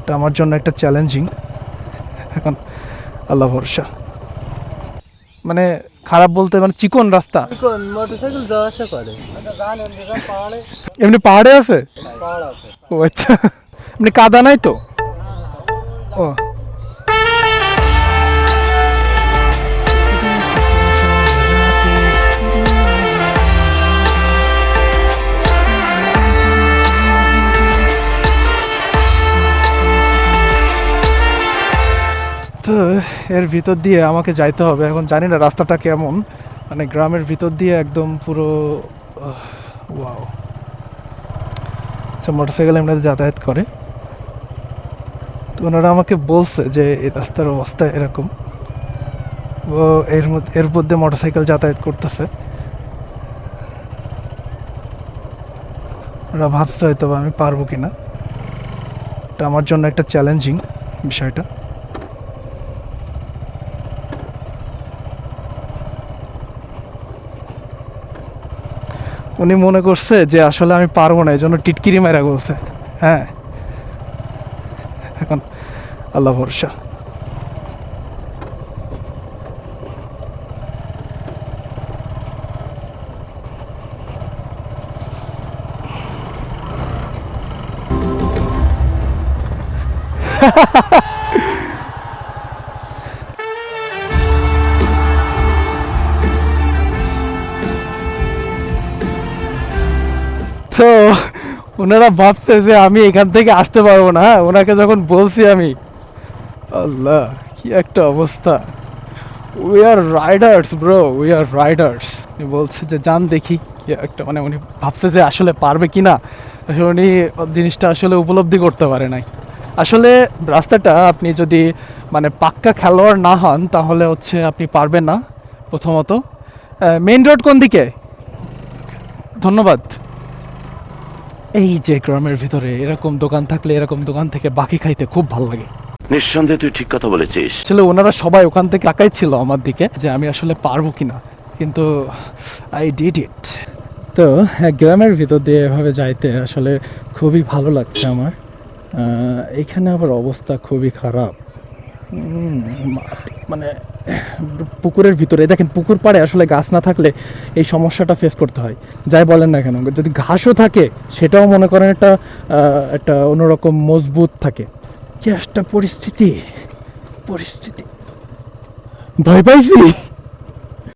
এটা আমার জন্য একটা চ্যালেঞ্জিং। এখন আল্লাহ ভরসা। মানে খারাপ বলতে মানে চিকন রাস্তা, চিকন মোটরসাইকেল যাওয়া আসা করে। এমনি পাহাড়ে আছে। ও আচ্ছা, এমনি কাদা নাই তো? ও তো এর ভিতর দিয়ে আমাকে যাইতে হবে। এখন জানি না রাস্তাটা কেমন, মানে গ্রামের ভিতর দিয়ে একদম পুরো ওয়াও। আচ্ছা, মোটরসাইকেল এমনি যাতায়াত করে, তো ওনারা আমাকে বলছে যে এই রাস্তার অবস্থা এরকম। ও এর মধ্যে মোটরসাইকেল যাতায়াত করতেছে। ওরা ভাবছে হয়তো আমি পারবো কিনা। এটা আমার জন্য একটা চ্যালেঞ্জিং বিষয়টা। উনি মনে করছে যে আসলে আমি পারবো না, এই জন্য টিটকিরি মেরা বলছে। হ্যাঁ, এখন আল্লাহ ভরসা। তো ওনারা ভাবছে যে আমি এখান থেকে আসতে পারবো না। ওনাকে যখন বলছি আমি, আল্লাহ কি একটা অবস্থা। We are Riders bro, we are Riders. উনি বলছে যে যান দেখি কি একটা, মানে উনি ভাবছে যে আসলে পারবে কি না। আসলে উনি জিনিসটা আসলে উপলব্ধি করতে পারে নাই। আসলে রাস্তাটা আপনি যদি মানে পাক্কা খেলোয়াড় না হন তাহলে হচ্ছে আপনি পারবেন না। প্রথমত মেইন রোড কোন দিকে? ধন্যবাদ। এই যে গ্রামের ভিতরে এরকম দোকান থাকলে এরকম দোকান থেকে বাকি খাইতে খুব ভালো লাগে। নিঃসন্দেহে তুই ঠিক কথা বলেছিস। আসলে ওনারা সবাই ওখান থেকে তাকাই ছিল আমার দিকে যে আমি আসলে পারবো কিনা, কিন্তু আই ডিড ইট। তো গ্রামের ভিতর দিয়ে এভাবে যাইতে আসলে খুবই ভালো লাগছে আমার। এখানে আবার অবস্থা খুবই খারাপ। মানে পুকুরের ভিতরে দেখেন, পুকুর পাড়ে আসলে গাছ না থাকলে এই সমস্যাটা ফেস করতে হয়। যাই বলেন না কেন, যদি ঘাসও থাকে সেটাও মনে করেন একটা অন্যরকম মজবুত থাকে। কি একটা পরিস্থিতি, ভয় পাইছি।